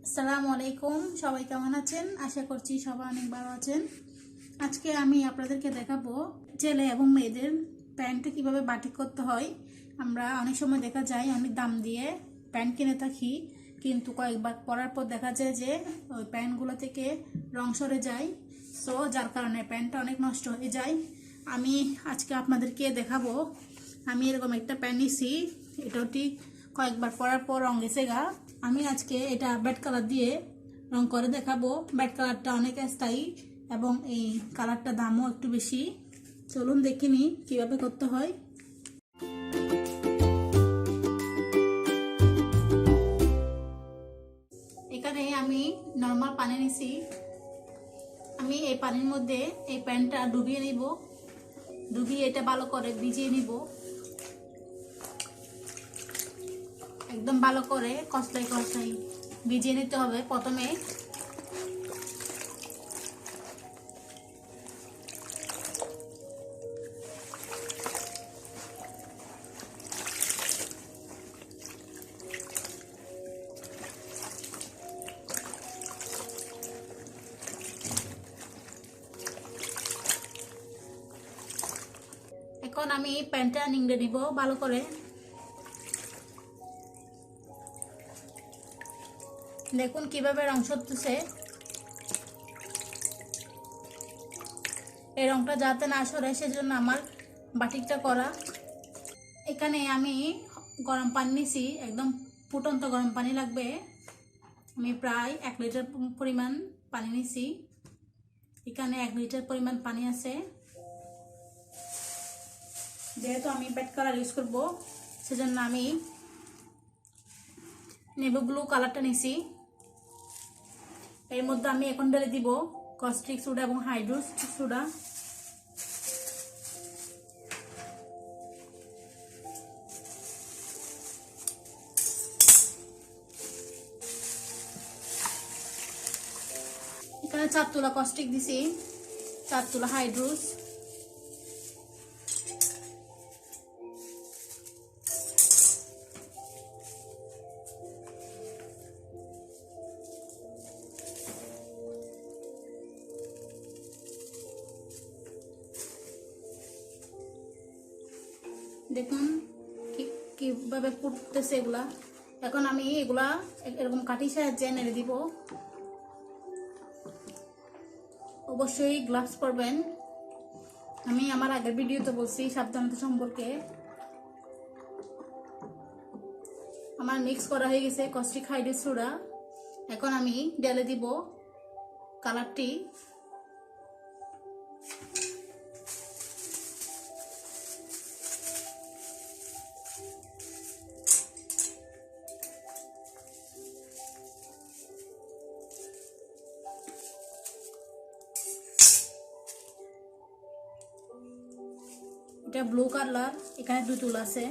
আসসালামু আলাইকুম, সবাই কেমন আছেন? আশা করছি সবাই অনেক ভালো আছেন। আজকে আমি আপনাদেরকে দেখাবো ছেলে এবং মেয়েদের প্যান্ট কিভাবে বাটিক করতে হয়। আমরা অনেক সময় দেখা যায় অনেক দাম দিয়ে প্যান্ট কিনে থাকি, কিন্তু কয়েকবার পরার পর দেখা যায় যে ওই প্যান্টগুলো থেকে রং সরে যায়, যার কারণে প্যান্টটা অনেক নষ্ট হয়ে যায়। আমি আজকে আপনাদেরকে দেখাবো, আমি এরকম একটা প্যান্ট নিছি, এটাও ঠিক কয়েকবার পরার পর রং গেছে গা। আমি আজকে এটা ব্যাড কালার দিয়ে রং করে দেখাবো। ব্যাড কালারটা অনেক স্থায়ী এবং এই কালারটা দামও একটু বেশি। চলুন দেখে নিই কীভাবে করতে হয়। এখানে আমি নর্মাল পানি নিছি। আমি এই পানির মধ্যে এই প্যান্টটা ডুবিয়ে নিব, ডুবিয়ে এটা ভালো করে ভিজিয়ে নিব, একদম ভালো করে কষলাই কষলাই ভিজিয়ে নিতে হবে। প্রথমে এখন আমি প্যান্টটা নিংড়ে নিব ভালো করে। দেখুন কিভাবে রং সরতেছে। এই রংটা যাতে না সরে সেজন্য আমার বাটিকটা করা। এখানে আমি গরম পানি নিছি, একদম ফুটন্ত গরম পানি লাগবে। আমি প্রায় 1 লিটার পরিমাণ পানি নিছি। এখানে 1 লিটার পরিমাণ পানি আছে। যেহেতু আমি ব্যাড কালার ইউজ করব সেজন্য আমি নেভি ব্লু কালারটা নিছি। এর মধ্যে আমি এখন ঢেলে দিব কস্টিক সোডা এবং হাইড্রোস্টিক সোডা। এখানে 4 তুলা কস্টিক দিছি, 4 তুলা হাইড্রোস। দেখুন কিভাবে ফুটতেছে এগুলা। এখন আমি এগুলা এরকম কাঠি সাহায্যে নেড়ে দিব। অবশ্যই গ্লাভস পরবেন। আমি আমার আগের ভিডিওতে বলছি সাবধানতা সম্পর্কে। আমার মিক্স করা হয়ে গেছে কস্টিক হাইড্রোস সোডা। এখন আমি ঢেলে দিব কালারটি। এটা ব্লু কালার, এখানে 2 তুলা আছে।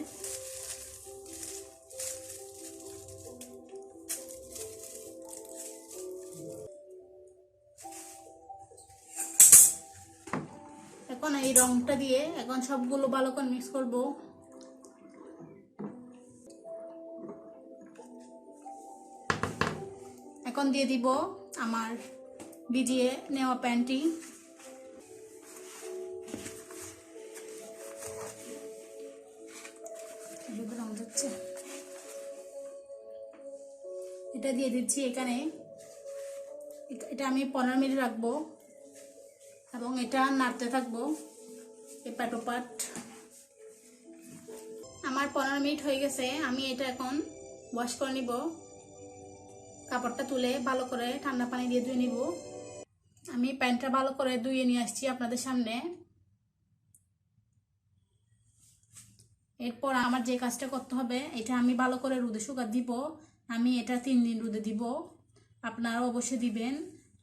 এখন এই রংটা দিয়ে এখন সবগুলো ভালো করে মিক্স করব। এখন দিয়ে দিব আমার ভিজিয়ে নেওয়া প্যান্টটি। এটা দিয়ে দিচ্ছি এখানে। এটা আমি 15 মিনিট রাখবো এবং এটা নাড়তে থাকবো এপাট ওপাট। আমার 15 মিনিট হয়ে গেছে। আমি এটা এখন ওয়াশ করে নিব। কাপড়টা তুলে ভালো করে ঠান্ডা পানি দিয়ে ধুয়ে নিব। আমি প্যান্টটা ভালো করে ধুয়ে নিয়ে আসছি আপনাদের সামনে। এরপর আমার যে কাজটা করতে হবে, এটা আমি ভালো করে রোদে শুকাতে দিব। আমি এটা 3 দিন রোদে দিব, আপনারাও অবশ্যই দিবেন।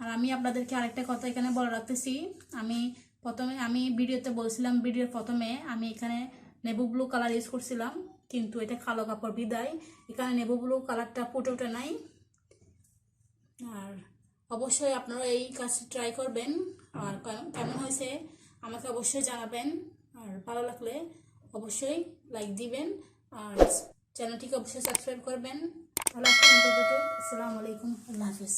আর আমি আপনাদেরকে আরেকটা কথা এখানে বলে রাখতেছি। আমি ভিডিওতে বলছিলাম, ভিডিওর প্রথমে আমি এখানে নেভি ব্লু কালার ইউজ করছিলাম, কিন্তু এটা কালো কাপড় বিদায় এখানে নেভি ব্লু কালারটা ফুটে ওঠে নাই। আর অবশ্যই আপনারা এই কাজটা ট্রাই করবেন। আর কেমন হয়েছে আমাকে অবশ্যই জানাবেন। আর ভালো লাগলে অবশ্যই লাইক দিবেন আর চ্যানেলটিকে অবশ্যই সাবস্ক্রাইব করবেন। ভালো থাকবেন। আসসালামু আলাইকুম। আলাইকুম, আল্লাহ হাফিজ।